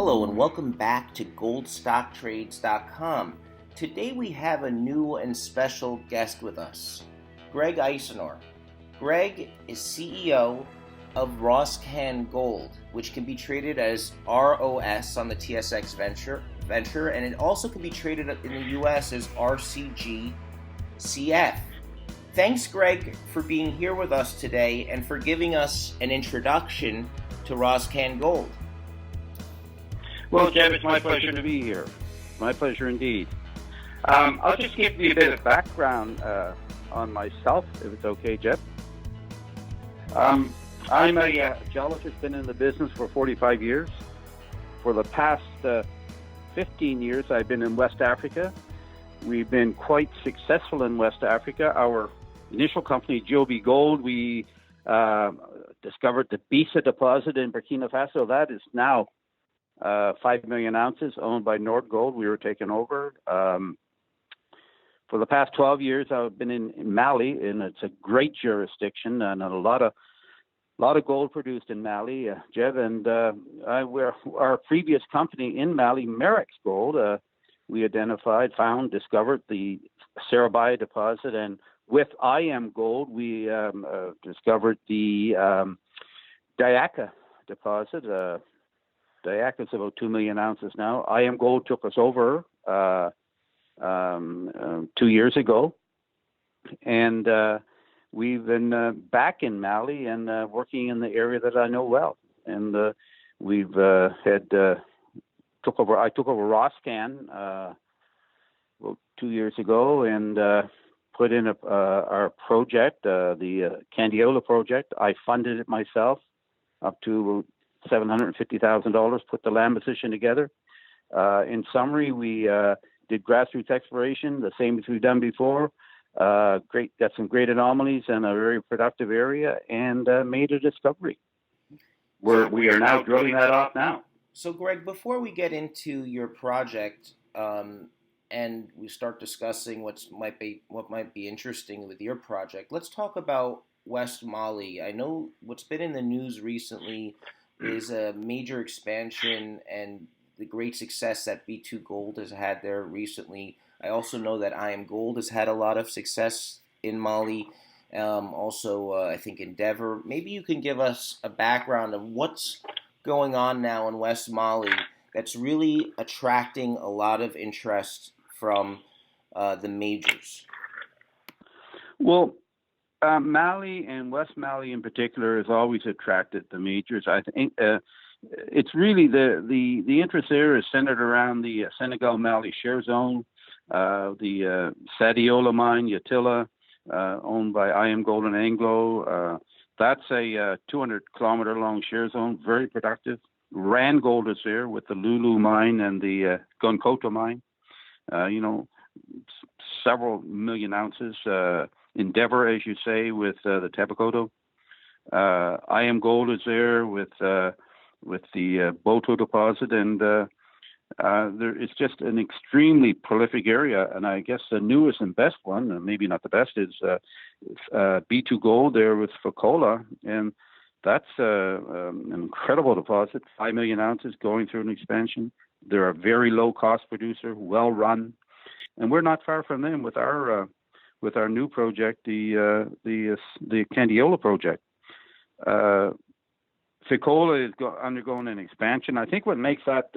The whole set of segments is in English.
Hello and welcome back to goldstocktrades.com. Today we have a new and special guest with us, Greg Eisenor. Greg is CEO of ROS.V Gold, which can be traded as ROS on the TSX Venture, and it also can be traded in the US as RCGCF. Thanks, Greg, for being here with us today and for giving us an introduction to ROS.V Gold. Well, Jeb, it's my pleasure to be here. My pleasure indeed. I'll just give you a bit of background on myself, if it's okay, Jeb. I'm a geologist, been in the business for 45 years. For the past 15 years, I've been in West Africa. We've been quite successful in West Africa. Our initial company, ROS.V Gold, we discovered the Bisa deposit in Burkina Faso. That is now 5 million ounces, owned by Nord Gold. We were taken over. For the past 12 years, I've been in Mali, and it's a great jurisdiction and a lot of gold produced in Mali, Jeb. And our previous company in Mali, Merex Gold, we identified, found, discovered the Sarabaya deposit, and with IM Gold, we discovered the Diaka deposit. Diaka is about 2 million ounces now. IM Gold took us over 2 years ago, and we've been back in Mali and working in the area that I know well. And we've I took over ROS.V about 2 years ago and put in our project, the Candiola project. I funded it myself up to $750,000, put the land position together. In summary, we did grassroots exploration, the same as we've done before. Got some great anomalies in a very productive area, and made a discovery. We are now drilling that off now. So, Greg, before we get into your project and we start discussing what might be interesting with your project, let's talk about West Mali. I know what's been in the news recently is a major expansion and the great success that B2 Gold has had there recently. I also know that IM Gold has had a lot of success in Mali. I think Endeavor. Maybe you can give us a background of what's going on now in West Mali that's really attracting a lot of interest from the majors. Well, Mali and West Mali in particular has always attracted the majors. I think it's really the interest there is centered around the Senegal-Mali share zone, the Sadiola mine, Yatila, owned by IM Gold and Anglo. That's a 200-kilometer long share zone, very productive. Rand Gold is there with the Lulu mine and the Gunkoto mine. Several million ounces. Endeavor, as you say, with the Tabakoto. IM Gold is there with the Boto deposit, and it's just an extremely prolific area. And I guess the newest and best one, maybe not the best, is B2 Gold there with Fekola, and that's an incredible deposit, 5 million ounces going through an expansion. They're a very low-cost producer, well-run, and we're not far from them with our new project, the Candiola project. Fekola is undergoing an expansion. I think what makes that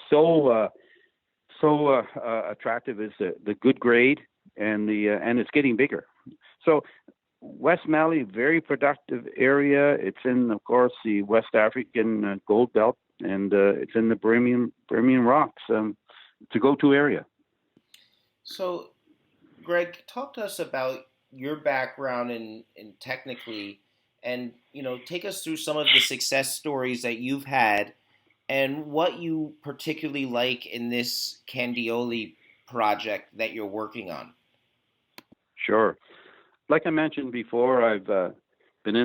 so attractive is the good grade and it's getting bigger. So West Mali, very productive area. It's in, of course, the West African gold belt, and it's in the Birimian rocks. It's a go-to area. So, Greg, talk to us about your background and technically, and take us through some of the success stories that you've had and what you particularly like in this Candiola project that you're working on. Sure. Like I mentioned before, I've been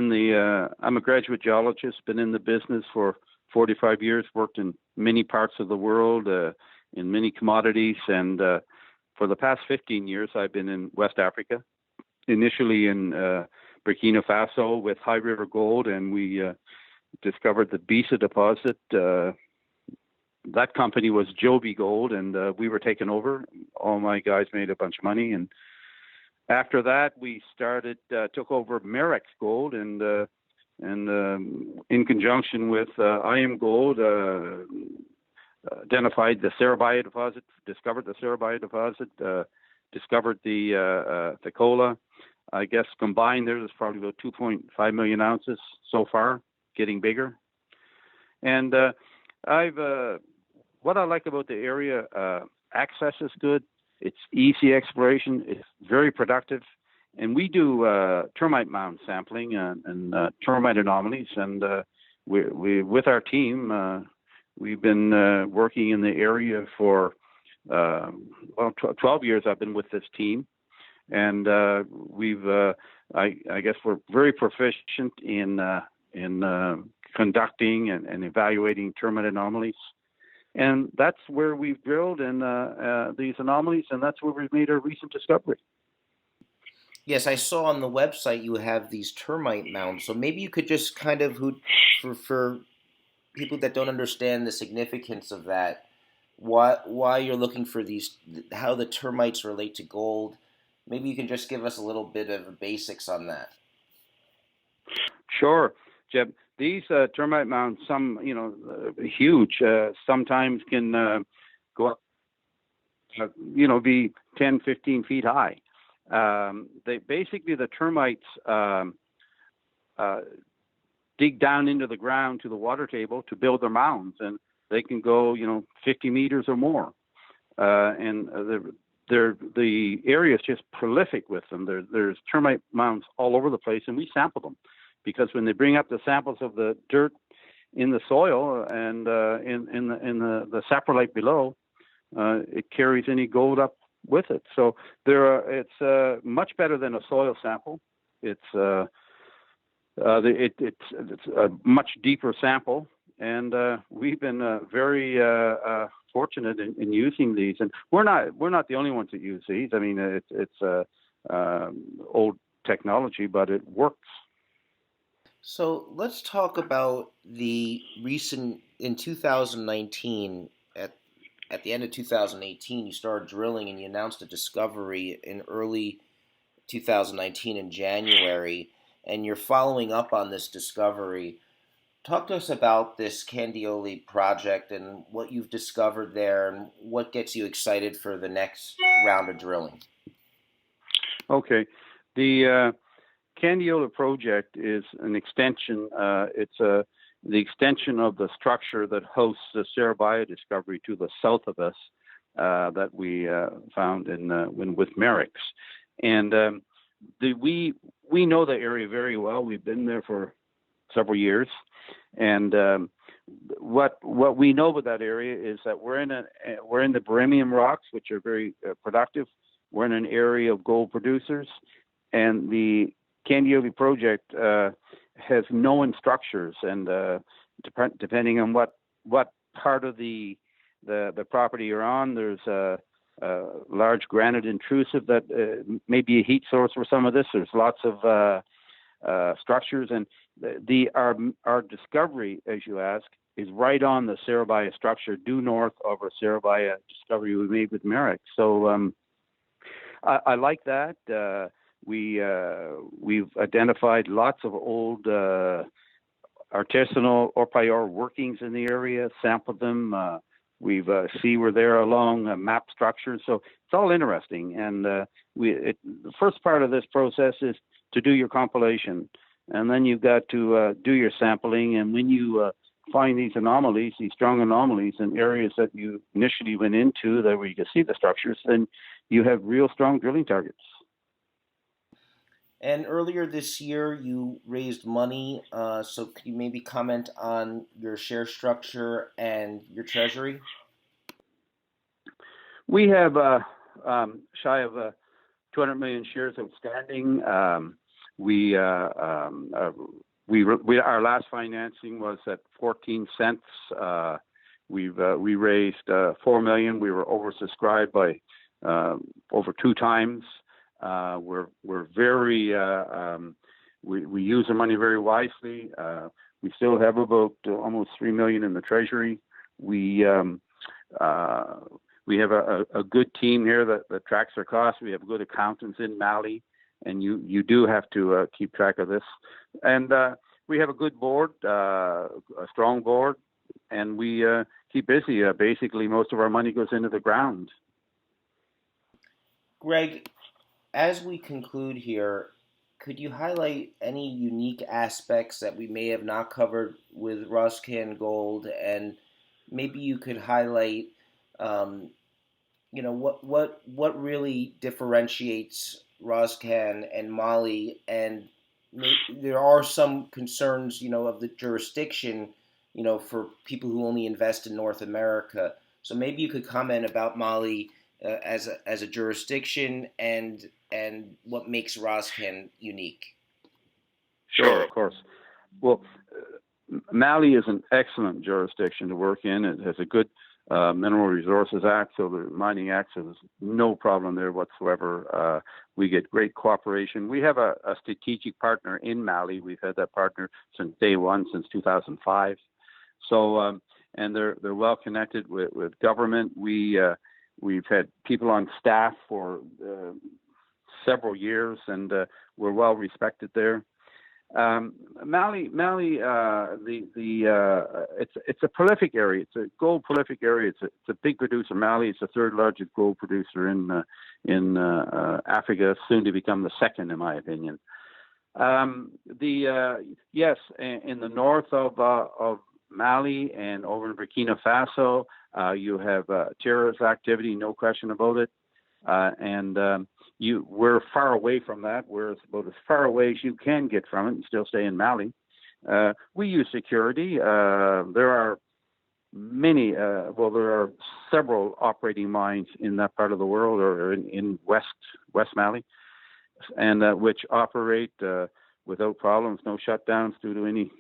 I'm a graduate geologist, been in the business for 45 years, worked in many parts of the world, in many commodities, and for the past 15 years, I've been in West Africa, initially in Burkina Faso with High River Gold, and we discovered the Bisa deposit that company was Joby Gold, and we were taken over. All my guys made a bunch of money, and after that, we took over Merrick's Gold, and in conjunction with IM Gold, identified the Sarabia deposit, discovered the Sarabia deposit, discovered the Fekola. I guess combined there's probably about 2.5 million ounces so far, getting bigger. And what I like about the area, access is good. It's easy exploration. It's very productive. And we do termite mound sampling and termite anomalies. And we with our team, we've been working in the area for 12 years. I've been with this team. And I guess we're very proficient in conducting and evaluating termite anomalies. And that's where we've drilled in these anomalies, and that's where we've made our recent discovery. Yes, I saw on the website you have these termite mounds. So maybe you could just kind of, for people that don't understand the significance of that, why you're looking for these, how the termites relate to gold. Maybe you can just give us a little bit of basics on that. Sure, Jeb. These termite mounds, some huge, sometimes can go up, be 10, 15 feet high. The termites dig down into the ground to the water table to build their mounds, and they can go 50 meters or more. And the area is just prolific with them. There's termite mounds all over the place, and we sample them. Because when they bring up the samples of the dirt in the soil and in the saprolite below, it carries any gold up with it. So it's much better than a soil sample. It's a much deeper sample, and we've been very fortunate in using these. And we're not the only ones that use these. I mean, it's old technology, but it works. So let's talk about the recent, in 2019, at the end of 2018, you started drilling and you announced a discovery in early 2019 in January, and you're following up on this discovery. Talk to us about this Candioli project and what you've discovered there and what gets you excited for the next round of drilling. Okay. The Candioli project is an extension. It's the extension of the structure that hosts the Sarabia discovery to the south of us that we found with Merrick's. And we know the area very well. We've been there for several years. And what we know about that area is that we're in the Beryllium rocks, which are very productive. We're in an area of gold producers, and the Candioli project has known structures, and depending on what part of the property you're on, there's a large granite intrusive that may be a heat source for some of this. There's lots of structures, and our discovery, as you ask, is right on the Sarabia structure, due north of our Sarabia discovery we made with Merrick. So I like that. We've identified lots of old artisanal orpailleur workings in the area, sampled them. We've see we're there along map structures, so it's all interesting. And the first part of this process is to do your compilation, and then you've got to do your sampling. And when you find these anomalies, these strong anomalies in areas that you initially went into, that where you can see the structures, then you have real strong drilling targets. And earlier this year, you raised money. So could you maybe comment on your share structure and your treasury? We have shy of 200 million shares outstanding. Our last financing was at 14 cents. We raised 4 million. We were oversubscribed by over 2 times. We're very we use our money very wisely. We still have about almost 3 million in the treasury. we have a good team here that tracks our costs. We have good accountants in Mali, and you do have to keep track of this. And we have a good board, a strong board, and we keep busy. Basically, most of our money goes into the ground. Greg, as we conclude here, could you highlight any unique aspects that we may have not covered with Roscan Gold, and maybe you could highlight, what really differentiates Roscan and Mali, and there are some concerns, of the jurisdiction, for people who only invest in North America. So maybe you could comment about Mali as a jurisdiction and what makes Roscan unique. Sure, of course. Well, Mali is an excellent jurisdiction to work in. It has a good Mineral Resources Act, so the Mining Act, so there's no problem there whatsoever. We get great cooperation. We have a strategic partner in Mali. We've had that partner since day one, since 2005. So, and they're well connected with government. We've had people on staff for several years, and we're well respected there. Mali, it's a prolific area. It's a gold prolific area. It's a big producer. Mali is the third largest gold producer in Africa, soon to become the second, in my opinion. Yes, in the north of Mali and over in Burkina Faso, you have terrorist activity, no question about it, and we're far away from that. We're about as far away as you can get from it and still stay in Mali. We use security. There are there are several operating mines in that part of the world, or in West Mali, and which operate without problems, no shutdowns due to any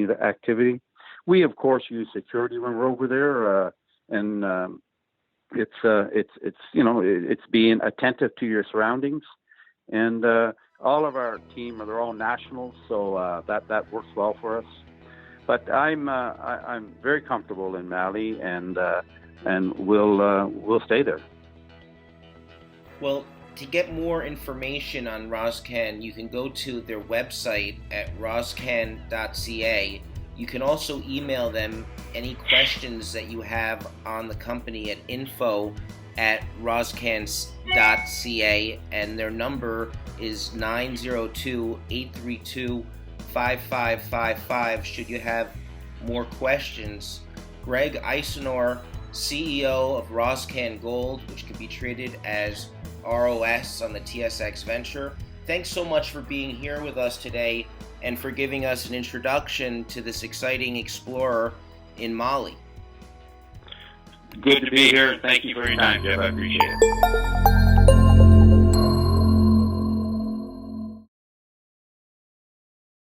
of the activity. We of course use security when we're over there, and it's being attentive to your surroundings, and all of our team they're all nationals, so that works well for us. But I'm very comfortable in Mali, and we'll stay there. Well, to get more information on Roscan, you can go to their website at roscan.ca. You can also email them any questions that you have on the company at info@roscan.ca, and their number is 902-832-5555 should you have more questions. Greg Eisenor, CEO of Roscan Gold, which can be traded as ROS on the TSX Venture. Thanks so much for being here with us today and for giving us an introduction to this exciting explorer in Mali. Good to be here. Thank you for your time, Jeff. I appreciate it.